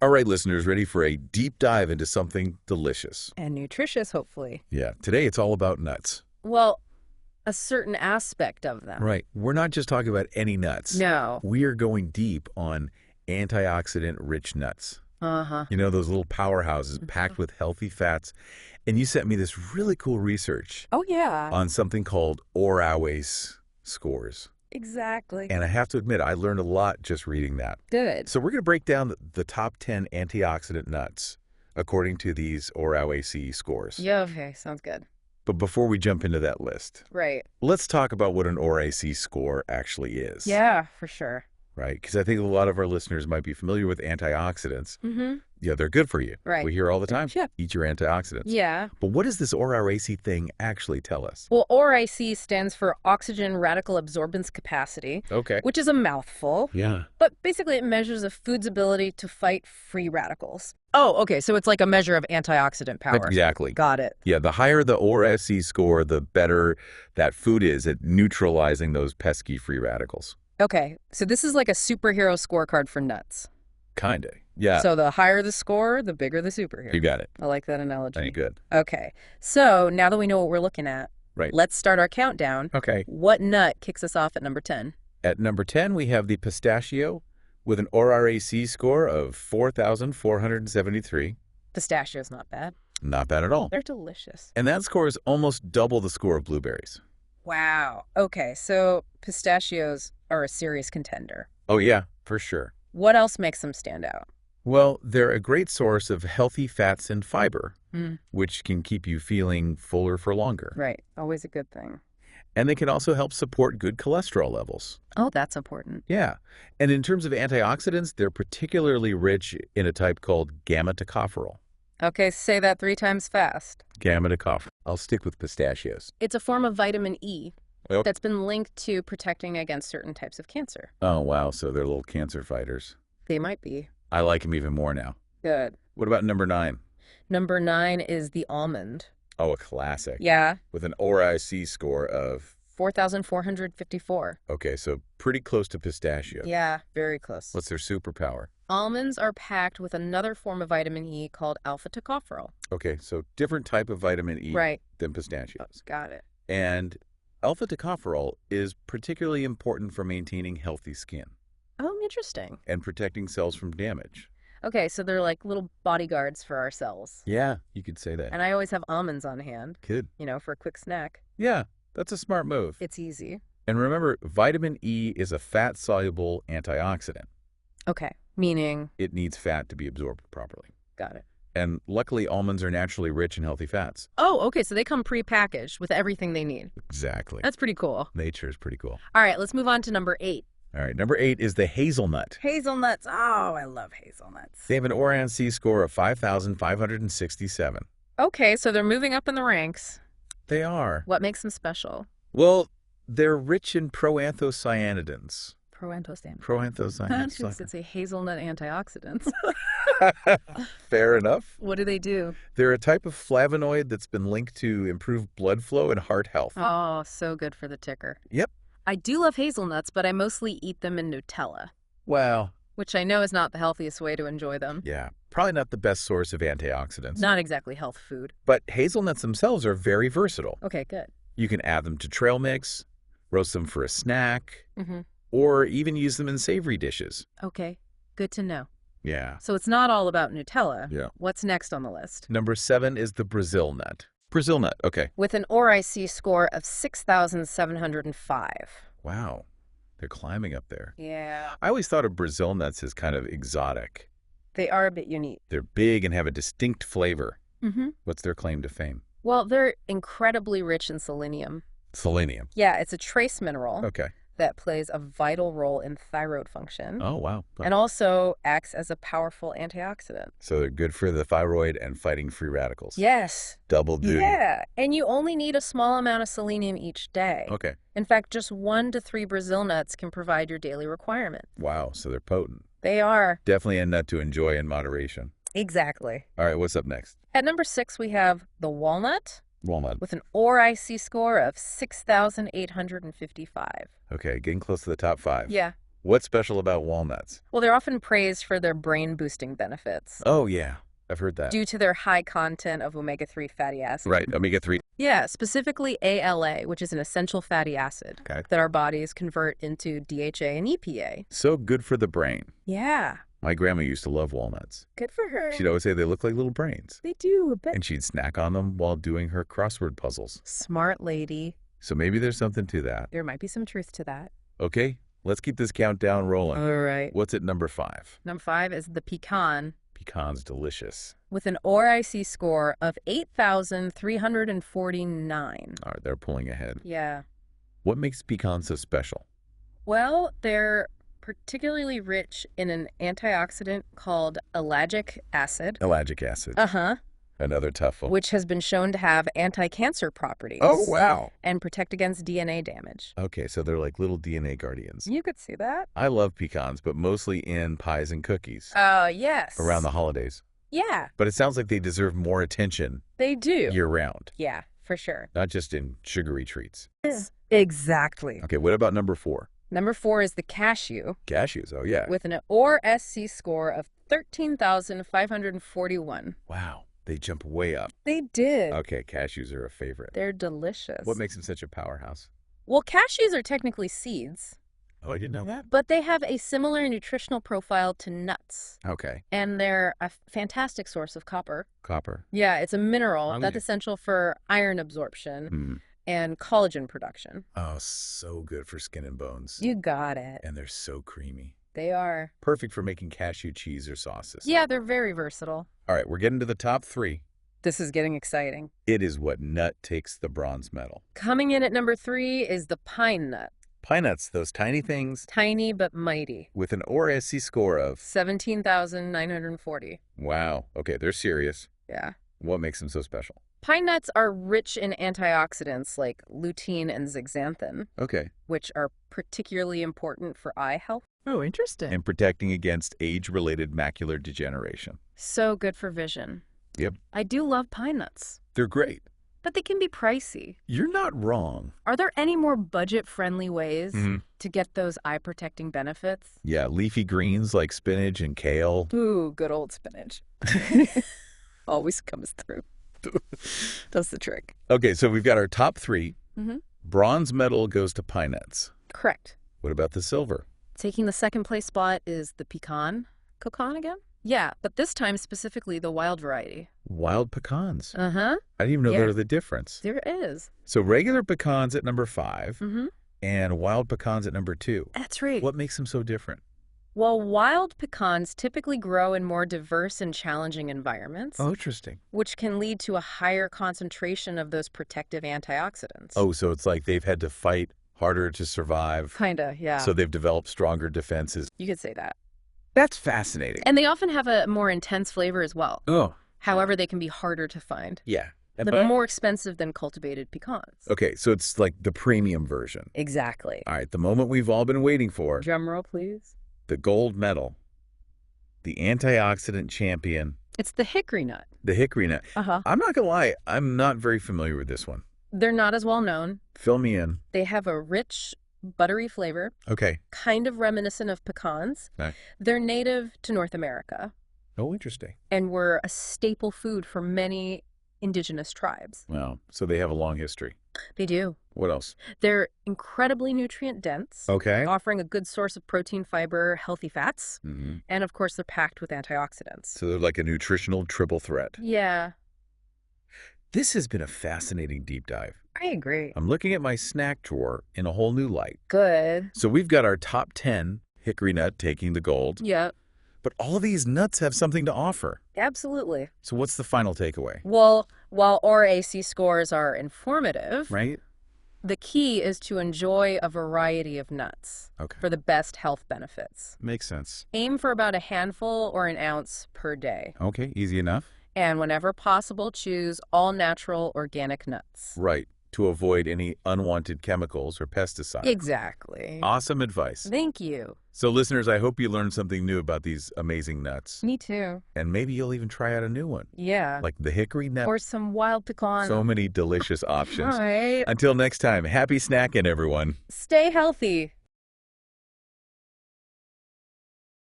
All right, listeners, ready for a deep dive into something delicious. And nutritious, hopefully. Yeah, today it's all about nuts. Well, a certain aspect of them. Right. We're not just talking about any nuts. No. We are going deep on antioxidant-rich nuts. Uh-huh. You know, those little powerhouses packed with healthy fats. And you sent me this really cool research Oh, yeah. on something called ORAC scores. Exactly. And I have to admit, I learned a lot just reading that. Good. So we're going to break down the top 10 antioxidant nuts according to these ORAC scores. Yeah, okay. Sounds good. But before we jump into that list, Right. let's talk about what an ORAC score actually is. Yeah, for sure. Right? Because I think a lot of our listeners might be familiar with antioxidants. Mm-hmm. Yeah, they're good for you. Right. We hear all the time, Yeah. eat your antioxidants. Yeah. But what does this ORAC thing actually tell us? Well, ORAC stands for oxygen radical absorbance capacity, Okay. which is a mouthful. Yeah. But basically, it measures a food's ability to fight free radicals. Oh, okay. So it's like a measure of antioxidant power. Exactly. Got it. Yeah, the higher the ORAC score, the better that food is at neutralizing those pesky free radicals. Okay. So this is like a superhero scorecard for nuts. Kinda. Yeah. So the higher the score, the bigger the superhero. You got it. I like that analogy. Very good. Okay. So now that we know what we're looking at, Right. let's start our countdown. Okay. What nut kicks us off at number 10? At number 10, we have the pistachio with an ORAC score of 4,473. Pistachio's not bad. Not bad at all. They're delicious. And that score is almost double the score of blueberries. Wow. Okay. So pistachios are a serious contender. Oh, yeah, for sure. What else makes them stand out? Well, they're a great source of healthy fats and fiber, Mm. which can keep you feeling fuller for longer. Right. Always a good thing. And they can also help support good cholesterol levels. Oh, that's important. Yeah. And in terms of antioxidants, they're particularly rich in a type called gamma-tocopherol. Okay, say that 3 times fast. Gamma-tocopherol. I'll stick with pistachios. It's a form of vitamin E Well- that's been linked to protecting against certain types of cancer. Oh, wow. So they're little cancer fighters. They might be. I like them even more now. Good. What about number 9? Number 9 is the almond. Oh, a classic. Yeah, With an ORAC score of, 4,454. okay, so pretty close to pistachio. Yeah, very close. What's their superpower? Almonds are packed with another form of vitamin E called alpha tocopherol. Okay, so different type of vitamin E Right. than pistachios. Got it. And alpha tocopherol is particularly important for maintaining healthy skin Oh, interesting. and protecting cells from damage. Okay, so they're like little bodyguards for our cells. Yeah, you could say that. And I always have almonds on hand, Good. for a quick snack. Yeah, that's a smart move. It's easy. And remember, vitamin E is a fat-soluble antioxidant. Okay, meaning, It needs fat to be absorbed properly. got it. And luckily, almonds are naturally rich in healthy fats. Oh, okay, so they come pre-packaged with everything they need. Exactly. That's pretty cool. Nature is pretty cool. All right, let's move on to number 8. All right, number 8 is the hazelnut. Hazelnuts. Oh, I love hazelnuts. They have an ORAC score of 5,567. Okay, so they're moving up in the ranks. They are. What makes them special? Well, they're rich in proanthocyanidins. Proanthocyanidins. Proanthocyanidins. It's a hazelnut antioxidants. Fair enough. What do they do? They're a type of flavonoid that's been linked to improved blood flow and heart health. Oh, so good for the ticker. Yep. I do love hazelnuts, but I mostly eat them in Nutella, Well, which I know is not the healthiest way to enjoy them. yeah, probably not the best source of antioxidants. Not exactly health food. But hazelnuts themselves are very versatile. Okay, good. You can add them to trail mix, roast them for a snack, Mm-hmm. or even use them in savory dishes. Okay, good to know. Yeah. So it's not all about Nutella. Yeah. What's next on the list? Number 7 is the Brazil nut. Brazil nut, okay. With an ORAC score of 6,705. Wow. They're climbing up there. Yeah. I always thought of Brazil nuts as kind of exotic. They are a bit unique. They're big and have a distinct flavor. Mm-hmm. What's their claim to fame? Well, they're incredibly rich in selenium. Selenium. Yeah, it's a trace mineral Okay. that plays a vital role in thyroid function Oh, wow. and also acts as a powerful antioxidant. So they're good for the thyroid and fighting free radicals. Yes. Double duty. Yeah. And you only need a small amount of selenium each day. Okay. In fact, just 1 to 3 Brazil nuts can provide your daily requirement. Wow. So they're potent. They are. Definitely a nut to enjoy in moderation. Exactly. All right. What's up next? At number 6, we have the walnut Walnut. with an ORAC score of 6,855. Okay. Getting close to the top 5. Yeah. What's special about walnuts? Well, they're often praised for their brain-boosting benefits Oh, yeah. I've heard that. due to their high content of omega-3 fatty acids. Right, omega-3. Yeah, specifically ALA, which is an essential fatty acid Okay. that our bodies convert into DHA and EPA. So good for the brain. Yeah, My grandma used to love walnuts. good for her. She'd always say they look like little brains. They do a bit. And she'd snack on them while doing her crossword puzzles. Smart lady. So maybe there's something to that. There might be some truth to that. Okay, let's keep this countdown rolling. All right. What's at number 5? Number 5 is the pecan Pecan's delicious. with an ORAC score of 8,349. All right, they're pulling ahead. Yeah. What makes pecans so special? Well, they're particularly rich in an antioxidant called ellagic acid. Ellagic acid. Uh-huh. Another tough one. Which has been shown to have anti-cancer properties. Oh, wow. And protect against DNA damage. Okay, so they're like little DNA guardians. You could see that. I love pecans, but mostly in pies and cookies Yes. around the holidays. Yeah, But it sounds like they deserve more attention they do. year-round, Yeah, for sure. not just in sugary treats. Exactly. Okay, what about number 4? Number 4 is the cashew Cashews, oh yeah. with an ORSC score of 13,541. Wow, they jump way up. They did. Okay, cashews are a favorite. They're delicious. What makes them such a powerhouse? Well, cashews are technically seeds, Oh, I didn't know that. but they have a similar nutritional profile to nuts. Okay, And they're a fantastic source of copper. copper. Yeah, it's a mineral Oh, that's yeah. essential for iron absorption Hmm. and collagen production. Oh, so good for skin and bones. You got it. And they're so creamy. They are. Perfect for making cashew cheese or sauces. Yeah, they're very versatile. All right, we're getting to the top 3. This is getting exciting. It is what nut takes the bronze medal. Coming in at number 3 is the pine nut. Pine nuts, those tiny things Tiny but mighty. with an ORSC score of, 17,940. wow, okay, they're serious. Yeah. What makes them so special? Pine nuts are rich in antioxidants like lutein and zeaxanthin, Okay. which are particularly important for eye health. Oh, interesting. And protecting against age-related macular degeneration. So good for vision. Yep. I do love pine nuts, They're great. but they can be pricey. You're not wrong. Are there any more budget-friendly ways Mhm. to get those eye-protecting benefits? Yeah, leafy greens like spinach and kale. Ooh, good old spinach. Always comes through. Does the trick. Okay, so we've got our top 3. Mhm. Bronze medal goes to pine nuts. Correct. What about the silver? Taking the second place spot is the pecan. Pecan again? Yeah, but this time specifically the wild variety. Wild pecans. Uh-huh. I didn't even know Yeah. there was a difference. There is. So regular pecans at number 5 Mm-hmm. and wild pecans at number 2. That's right. What makes them so different? Well, wild pecans typically grow in more diverse and challenging environments, Oh, interesting. which can lead to a higher concentration of those protective antioxidants. Oh, so it's like they've had to fight harder to survive. Kinda, yeah. So they've developed stronger defenses. You could say that. That's fascinating. And they often have a more intense flavor as well. Oh, However, they can be harder to find. yeah. They're more expensive than cultivated pecans. Okay, so it's like the premium version. Exactly. All right, the moment we've all been waiting for, Drum roll, please. the gold medal, the antioxidant champion, It's the hickory nut. the hickory nut. Uh-huh. I'm not going to lie, I'm not very familiar with this one. They're not as well known. Fill me in. They have a rich, buttery flavor, Okay. kind of reminiscent of pecans. Okay. They're native to North America Oh, interesting. and were a staple food for many indigenous tribes. Well, so they have a long history. They do. What else? They're incredibly nutrient dense, Okay. offering a good source of protein, fiber, healthy fats, Hmm. and of course they're packed with antioxidants. So they're like a nutritional triple threat. Yeah, This has been a fascinating deep dive. I agree. I'm looking at my snack drawer in a whole new light. Good. So we've got our top 10, hickory nut taking the gold, Yeah, but all of these nuts have something to offer. absolutely. So what's the final takeaway? Well, while ORAC scores are informative, Right? the key is to enjoy a variety of nuts Okay. for the best health benefits. Makes sense. Aim for about a handful or an ounce per day. Okay, easy enough. And whenever possible, choose all natural organic nuts. Right, to avoid any unwanted chemicals or pesticides. Exactly. Awesome advice. Thank you. So listeners, I hope you learned something new about these amazing nuts. Me too. And maybe you'll even try out a new one, Yeah. like the hickory nut. Or some wild pecan. So many delicious options. All right. Until next time, happy snacking, everyone. Stay healthy.